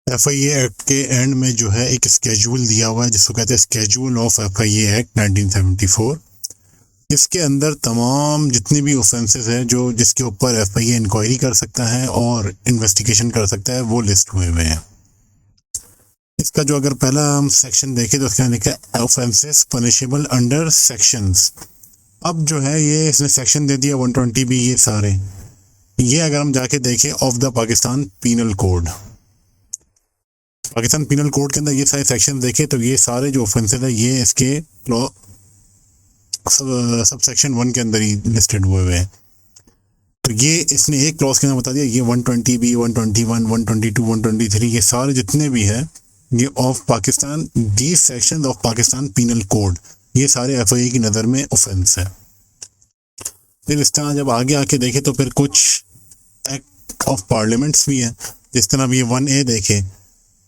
FIA act के and में जो है एक स्केड्यूल दिया हुआ है जिसको कहते हैं स्केड्यूल ऑफ FIA एक्ट 1974। इसके अंदर तमाम जितनी भी ऑफेंसेस हैं जो जिसके ऊपर FIA इंक्वायरी कर सकता है और इन्वेस्टिगेशन कर सकता है वो लिस्ट हुए हुए हैं। इसका जो अगर पहला हम सेक्शन देखें तो उसका लिखा है ऑफेंसेस पनिशेबल अंडर सेक्शंस। अब जो है ये इसने सेक्शन दे दिया 120B, ये सारे ये अगर हम जाके देखें of the Pakistan penal code, Pakistan penal code के अंदर ये सारे सेक्शन देखें तो ये सारे जो ऑफेंसेस है ये इसके सब सेक्शन 1 के अंदर ही लिस्टेड हुए हुए हैं। तो ये इसने एक क्लॉज के अंदर बता दिया ये 120B, 121, 122, 123 ये सारे जितने भी है ये of Pakistan, these section of Pakistan penal code ये सारे FIA की नज़र में ऑफेंस है। फिर इस तरह जब आगे आके देखे तो फिर कुछ एक्ट ऑफ पार्लियामेंट्स भी हैं, जिस तरह ये 1A देखे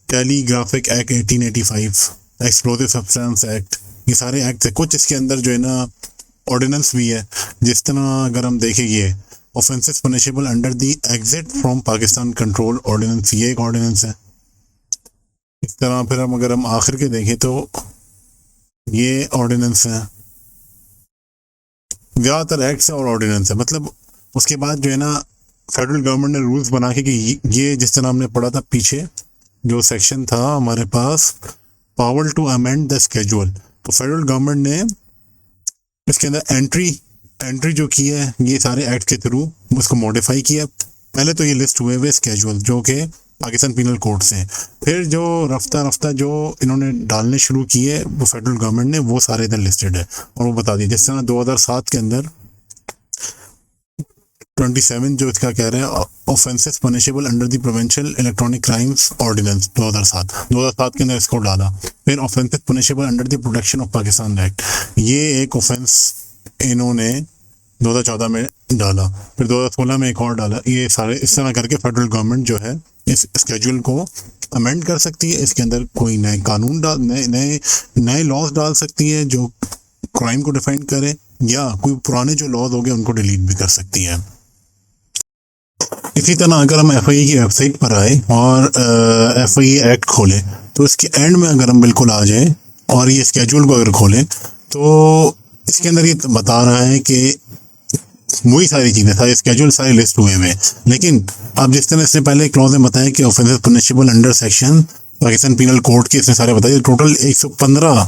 telegraphic act 1885, explosive substance act, ये सारे एक्ट है। कुछ इसके अंदर जो है ना ऑर्डिनेंस भी है, जिस तरह अगर हम देखें ये offences punishable under the exit from Pakistan control ordinance, ये एक ऑर्डिनेंस है। इस तरह फिर हम अगर हम आखिर के देखें तो ये ऑर्डिनेंस है, ज़्यादातर एक्ट्स और ऑर्डिनेंस है। मतलब उसके बाद जो है ना फेडरल गवर्नमेंट ने रूल्स बना के कि ये जिस तरह हमने पढ़ा था पीछे जो सेक्शन था हमारे पास power to amend the schedule, तो फेडरल गवर्नमेंट ने इसके अंदर एंट्री जो की है ये सारे एक्ट के थ्रू उसको मॉडिफाई किया। पहले तो ये लिस्ट हुए हुए स्केड्यूल जो कि पाकिस्तान पीनल कोड से, फिर जो रफ्ता जो इन्होंने डालने शुरू किए वो फेडरल गवर्नमेंट ने वो सारे इधर लिस्टेड है और वो बता दिए। जिस तरह 2007 के अंदर 27 जो इसका कह रहे हैं offences punishable under the provincial electronic crimes ordinance 2007 के अंदर इसको डाला। फिर offences punishable under the protection of Pakistan act, ये एक ऑफेंस इन्होंने 2014 में डाला, फिर 2016 में एक और डाला। ये सारे इस तरह करके फेडरल गवर्नमेंट जो है इस स्केड्यूल को अमेंड कर सकती है। इसके अंदर कोई नए कानून डाल नए लॉज डाल सकती है जो क्राइम को डिफाइन करे, या कोई पुराने जो लॉज हो गए उनको डिलीट भी कर सकती है। इसी तरह अगर हम FIA की वेबसाइट पर आए और FIA एक्ट खोलें तो इसके एंड में अगर हम बिल्कुल आ जाए और ये स्केड्यूल को अगर खोलें तो इसके अंदर ये बता रहा है कि वही सारी चीज़ें सारे स्केड्यूल सारे लिस्ट हुए हुए, लेकिन अब जिस तरह से पहले क्लॉज में बताया कि offences punishable under section Pakistan penal code के इसने सारे बताए, टोटल 115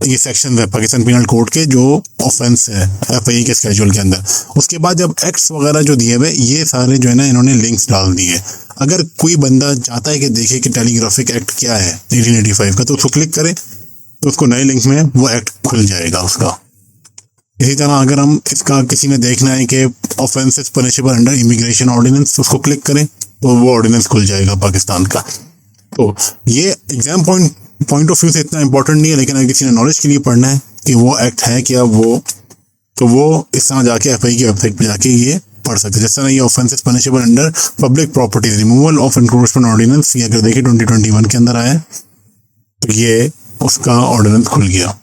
ये सेक्शन है पाकिस्तान पीनल कोड के जो ऑफेंस है FIA के स्केड्यूल के अंदर। उसके बाद जब एक्ट्स वगैरह जो दिए हुए ये सारे जो है ना इन्होंने लिंक्स डाल दिए। अगर कोई बंदा चाहता है कि देखे कि टेलीग्राफिक एक्ट क्या है 1885 का तो उसको क्लिक करे तो उसको नए लिंक में वो एक्ट खुल जाएगा उसका। इसी तरह अगर हम इसका किसी ने देखना है कि offences punishable under immigration ordinance उसको क्लिक करें तो वो ऑर्डिनेंस खुल जाएगा पाकिस्तान का। तो ये एग्जाम पॉइंट ऑफ व्यू से इतना इंपॉर्टेंट नहीं है, लेकिन अगर किसी ने नॉलेज के लिए पढ़ना है कि वो एक्ट है क्या तो वो इस तरह जाके FIA की वेबसाइट पर जाके ये पढ़ सकते हैं। जिस तरह ये offences punishable under public properties removal of encroachment ordinance, ये अगर देखें 2021 के अंदर आया तो ये उसका ऑर्डिनेंस खुल गया।